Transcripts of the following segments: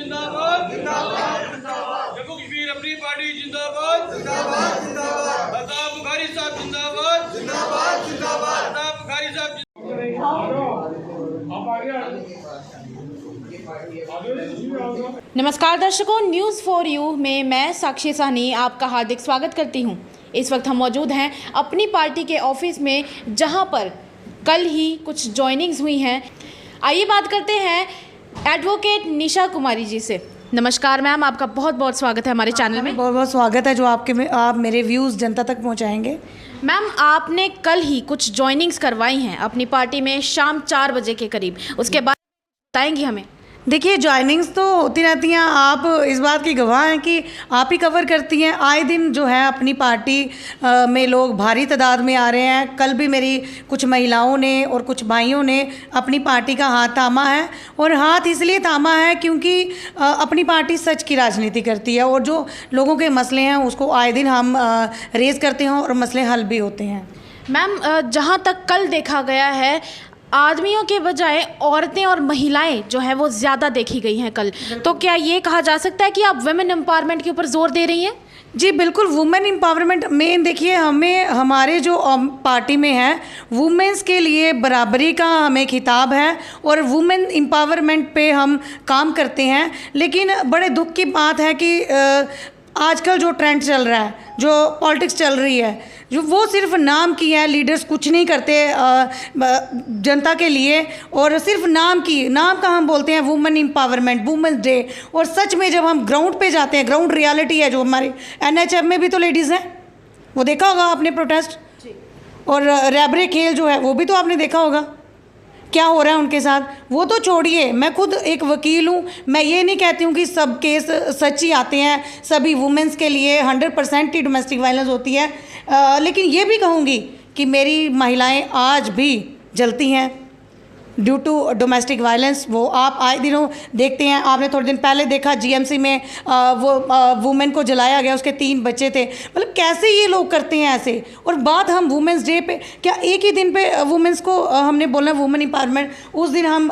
जिंदाबाद जिंदाबाद जिंदाबाद। जम्मू कश्मीर अपनी पार्टी जिंदाबाद जिंदाबाद जिंदाबाद। अता बुखारी साहब जिंदाबाद जिंदाबाद जिंदाबाद। अता बुखारी साहब नमस्कार दर्शकों, न्यूज़ फॉर यू में मैं साक्षी साहनी आपका हार्दिक स्वागत करती हूं। इस वक्त हम मौजूद हैं अपनी पार्टी के ऑफिस में, जहां पर कल ही कुछ ज्वाइनिंग्स हुई हैं। आइए बात करते हैं एडवोकेट निशा कुमारी जी से। नमस्कार मैम, आपका बहुत बहुत स्वागत है हमारे चैनल में। बहुत बहुत स्वागत है जो आप मेरे व्यूज़ जनता तक पहुंचाएंगे। मैम, आपने कल ही कुछ ज्वाइनिंग्स करवाई हैं अपनी पार्टी में शाम 4 बजे के करीब, उसके बाद बताएंगी हमें। देखिए, ज्वाइनिंग्स तो होती रहती हैं, आप इस बात की गवाह हैं कि आप ही कवर करती हैं। आए दिन जो है अपनी पार्टी में लोग भारी तादाद में आ रहे हैं। कल भी मेरी कुछ महिलाओं ने और कुछ भाइयों ने अपनी पार्टी का हाथ थामा है, और हाथ इसलिए थामा है क्योंकि अपनी पार्टी सच की राजनीति करती है, और जो लोगों के मसले हैं उसको आए दिन हम रेज़ करते हैं और मसले हल भी होते हैं। मैम, जहाँ तक कल देखा गया है, आदमियों के बजाय औरतें और महिलाएं जो है वो ज़्यादा देखी गई हैं कल, तो क्या ये कहा जा सकता है कि आप वुमेन एम्पावरमेंट के ऊपर जोर दे रही हैं? जी बिल्कुल, वुमेन एम्पावरमेंट में देखिए, हमारे जो पार्टी में है वुमेंस के लिए बराबरी का हमें खिताब है, और वुमेन एम्पावरमेंट पे हम काम करते हैं। लेकिन बड़े दुख की बात है कि आजकल जो ट्रेंड चल रहा है, जो पॉलिटिक्स चल रही है, जो वो सिर्फ नाम की है। लीडर्स कुछ नहीं करते जनता के लिए, और सिर्फ नाम का हम बोलते हैं वुमेन एम्पावरमेंट, वुमेंस डे। और सच में जब हम ग्राउंड पे जाते हैं, ग्राउंड रियलिटी है जो हमारे NHM में भी तो लेडीज़ हैं, वो देखा होगा आपने प्रोटेस्ट, और रैबरे खेल जो है वो भी तो आपने देखा होगा क्या हो रहा है उनके साथ। वो तो छोड़िए, मैं खुद एक वकील हूँ, मैं ये नहीं कहती हूँ कि सब केस सच ही आते हैं, सभी वुमेंस के लिए 100% ही डोमेस्टिक वायलेंस होती है। लेकिन ये भी कहूँगी कि मेरी महिलाएं आज भी जलती हैं ड्यू टू डोमेस्टिक वायलेंस। वो आप आए दिनों देखते हैं, आपने थोड़े दिन पहले देखा GMC में वो वुमेन को जलाया गया, उसके 3 बच्चे थे। मतलब कैसे ये लोग करते हैं ऐसे। और बात हम वुमेंस डे पे, क्या एक ही दिन पे वुमेंस को हमने बोला वुमेन एम्पावरमेंट, उस दिन हम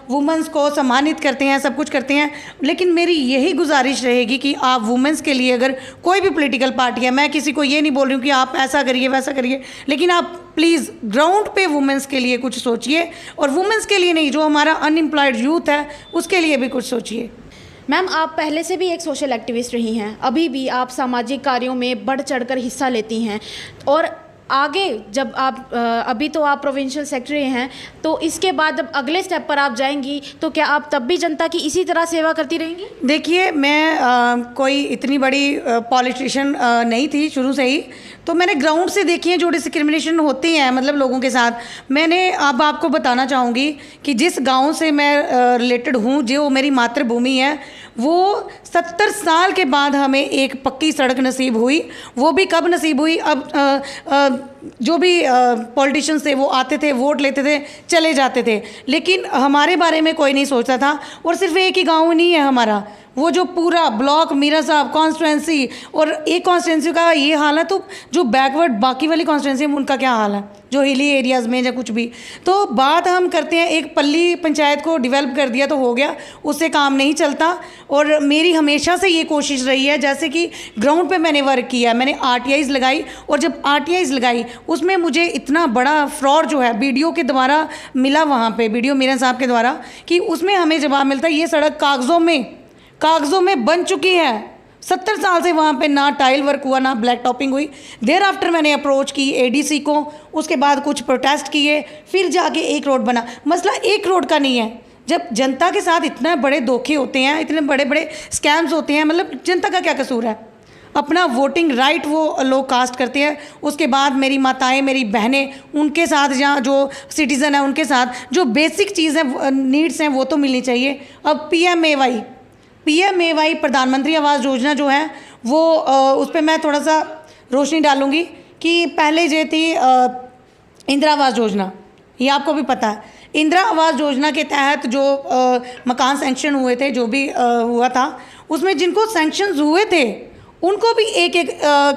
वुमेंस को सम्मानित करते हैं, सब कुछ करते हैं। लेकिन मेरी यही गुजारिश रहेगी कि आप वुमेंस के लिए, अगर कोई भी पॉलिटिकल पार्टी है, मैं किसी को ये नहीं बोल रही हूँ कि आप ऐसा करिए वैसा करिए, लेकिन आप प्लीज़ ग्राउंड पे वुमेंस के लिए कुछ सोचिए, और वुमेंस के लिए नहीं, जो हमारा अनएम्प्लॉयड यूथ है उसके लिए भी कुछ सोचिए। मैम, आप पहले से भी एक सोशल एक्टिविस्ट रही हैं, अभी भी आप सामाजिक कार्यों में बढ़ चढ़कर हिस्सा लेती हैं, और आगे जब आप अभी तो आप प्रोविंशियल सेक्रेटरी हैं, तो इसके बाद जब अगले स्टेप पर आप जाएंगी तो क्या आप तब भी जनता की इसी तरह सेवा करती रहेंगी? देखिए, मैं कोई इतनी बड़ी पॉलिटिशियन नहीं थी शुरू से ही, तो मैंने ग्राउंड से देखी है जो डिस्क्रिमिनेशन होती हैं मतलब लोगों के साथ। मैंने अब आपको बताना चाहूँगी कि जिस गांव से मैं रिलेटेड हूँ, जो मेरी मातृभूमि है, वो 70 साल के बाद हमें एक पक्की सड़क नसीब हुई। वो भी कब नसीब हुई? अब जो भी पॉलिटिशियंस थे वो आते थे, वोट लेते थे, चले जाते थे, लेकिन हमारे बारे में कोई नहीं सोचता था। और सिर्फ एक ही गांव नहीं है हमारा, वो जो पूरा ब्लॉक मीरा साहब कॉन्स्टिट्यूंसी, और एक कॉन्स्टिट्यूंसी का ये हाल है, तो जो बैकवर्ड बाकी वाली कॉन्स्टिट्यूंसी है उनका क्या हाल है, जो हिली एरियाज़ में या कुछ भी। तो बात हम करते हैं, एक पल्ली पंचायत को डेवलप कर दिया तो हो गया, उससे काम नहीं चलता। और मेरी हमेशा से ये कोशिश रही है, जैसे कि ग्राउंड पे मैंने वर्क किया, मैंने RTIs लगाई, और जब RTIs लगाई उसमें मुझे इतना बड़ा फ्रॉड जो है BDO के द्वारा मिला, वहाँ पे BDO मीरा साहब के द्वारा, कि उसमें हमें जवाब मिलता है ये सड़क कागज़ों में बन चुकी है। 70 साल से वहाँ पे ना टाइल वर्क हुआ, ना ब्लैक टॉपिंग हुई। देर आफ्टर मैंने अप्रोच की ADC को, उसके बाद कुछ प्रोटेस्ट किए, फिर जाके एक रोड बना। मसला एक रोड का नहीं है, जब जनता के साथ इतने बड़े धोखे होते हैं, इतने बड़े बड़े स्कैम्स होते हैं, मतलब जनता का क्या कसूर है? अपना वोटिंग राइट वो लोग कास्ट करते हैं। उसके बाद मेरी माताएं, मेरी बहनें, उनके साथ जहाँ जो सिटीज़न है उनके साथ जो बेसिक चीज़ है, नीड्स हैं, वो तो मिलनी चाहिए। अब PMAY प्रधानमंत्री आवास योजना जो है वो उस पर मैं थोड़ा सा रोशनी डालूँगी कि पहले जो थी इंदिरा आवास योजना, ये आपको भी पता है। इंदिरा आवास योजना के तहत जो मकान सैंक्शन हुए थे, जो भी हुआ था, उसमें जिनको सैंक्शंस हुए थे उनको भी एक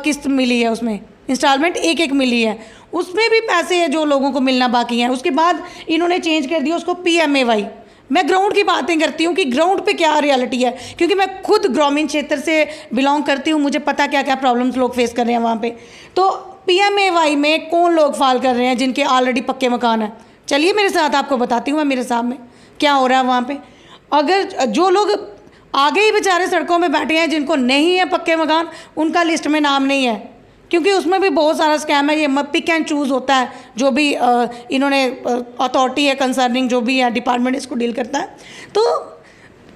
किस्त मिली है, उसमें इंस्टॉलमेंट एक मिली है, उसमें भी पैसे हैं जो लोगों को मिलना बाकी हैं। उसके बाद इन्होंने चेंज कर दिया उसको PMAY, मैं ग्राउंड की बातें करती हूँ कि ग्राउंड पे क्या रियलिटी है, क्योंकि मैं खुद ग्रामीण क्षेत्र से बिलोंग करती हूँ, मुझे पता क्या क्या प्रॉब्लम्स लोग फेस कर रहे हैं वहाँ पे। तो PMAY में कौन लोग फाल कर रहे हैं जिनके ऑलरेडी पक्के मकान हैं, चलिए मेरे साथ आपको बताती हूँ मैं मेरे सामने क्या हो रहा है वहाँ पे। अगर जो लोग आगे ही बेचारे सड़कों में बैठे हैं जिनको नहीं है पक्के मकान, उनका लिस्ट में नाम नहीं है, क्योंकि उसमें भी बहुत सारा स्कैम है। ये पिक एंड चूज़ होता है, जो भी इन्होंने अथॉरिटी है कंसर्निंग, जो भी है डिपार्टमेंट इसको डील करता है। तो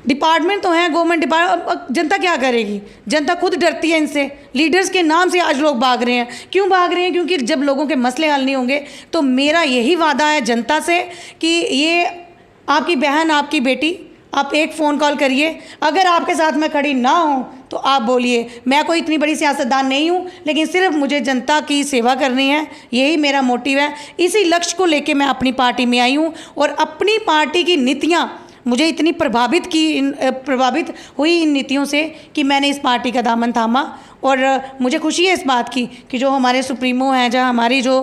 डिपार्टमेंट तो है गवर्नमेंट डिपार्टमेंट, जनता क्या करेगी, जनता खुद डरती है इनसे। लीडर्स के नाम से आज लोग भाग रहे हैं। क्यों भाग रहे हैं? क्योंकि जब लोगों के मसले हल नहीं होंगे, तो मेरा यही वादा है जनता से कि ये आपकी बहन, आपकी बेटी, आप एक फ़ोन कॉल करिए। अगर आपके साथ मैं खड़ी ना हूँ तो आप बोलिए। मैं कोई इतनी बड़ी सियासतदान नहीं हूँ, लेकिन सिर्फ मुझे जनता की सेवा करनी है, यही मेरा मोटिव है। इसी लक्ष्य को लेके मैं अपनी पार्टी में आई हूँ और अपनी पार्टी की नीतियाँ मुझे इतनी प्रभावित हुई इन नीतियों से कि मैंने इस पार्टी का दामन थामा। और मुझे खुशी है इस बात की कि जो हमारे सुप्रीमो हैं, जहाँ हमारी जो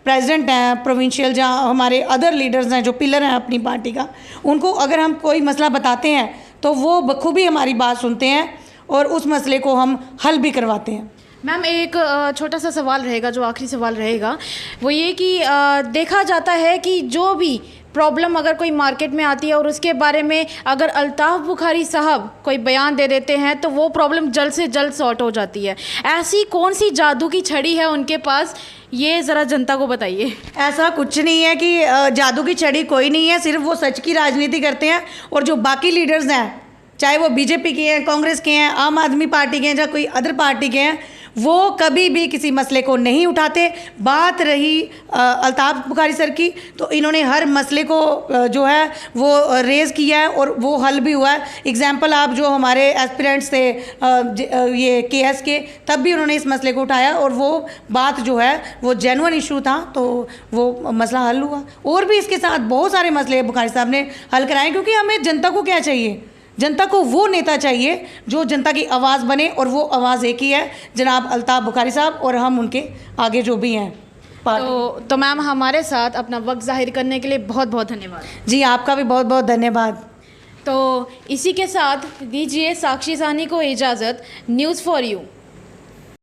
प्रेसिडेंट हैं प्रोविंशियल, जहाँ हमारे अदर लीडर्स हैं जो पिलर हैं अपनी पार्टी का, उनको अगर हम कोई मसला बताते हैं तो वो बखूबी हमारी बात सुनते हैं और उस मसले को हम हल भी करवाते हैं। मैम, एक छोटा सा सवाल रहेगा, जो आखिरी सवाल रहेगा, वो ये कि देखा जाता है कि जो भी प्रॉब्लम अगर कोई मार्केट में आती है और उसके बारे में अगर अल्ताफ़ बुखारी साहब कोई बयान दे देते हैं तो वो प्रॉब्लम जल्द से जल्द सॉर्ट हो जाती है। ऐसी कौन सी जादू की छड़ी है उनके पास, ये ज़रा जनता को बताइए। ऐसा कुछ नहीं है कि जादू की छड़ी कोई नहीं है, सिर्फ वो सच की राजनीति करते हैं। और जो बाकी लीडर्स हैं, चाहे वो BJP के हैं, कांग्रेस के हैं, आम आदमी पार्टी के हैं, या कोई अदर पार्टी के हैं, वो कभी भी किसी मसले को नहीं उठाते। बात रही अल्ताफ़ बुखारी सर की, तो इन्होंने हर मसले को जो है वो रेज़ किया है और वो हल भी हुआ है। एग्जाम्पल आप जो हमारे एस्पिरेंट्स थे ये KS के, तब भी उन्होंने इस मसले को उठाया और वो बात जो है वो जेन्युइन इशू था, तो वो मसला हल हुआ। और भी इसके साथ बहुत सारे मसले बुखारी साहब ने हल कराए, क्योंकि हमें जनता को क्या चाहिए, जनता को वो नेता चाहिए जो जनता की आवाज़ बने, और वो आवाज़ एक ही है, जनाब अल्ताफ़ बुखारी साहब, और हम उनके आगे जो भी हैं। तो मैम, हमारे साथ अपना वक्त जाहिर करने के लिए बहुत बहुत धन्यवाद। जी, आपका भी बहुत बहुत धन्यवाद। तो इसी के साथ दीजिए साक्षी साहनी को इजाज़त। News for you.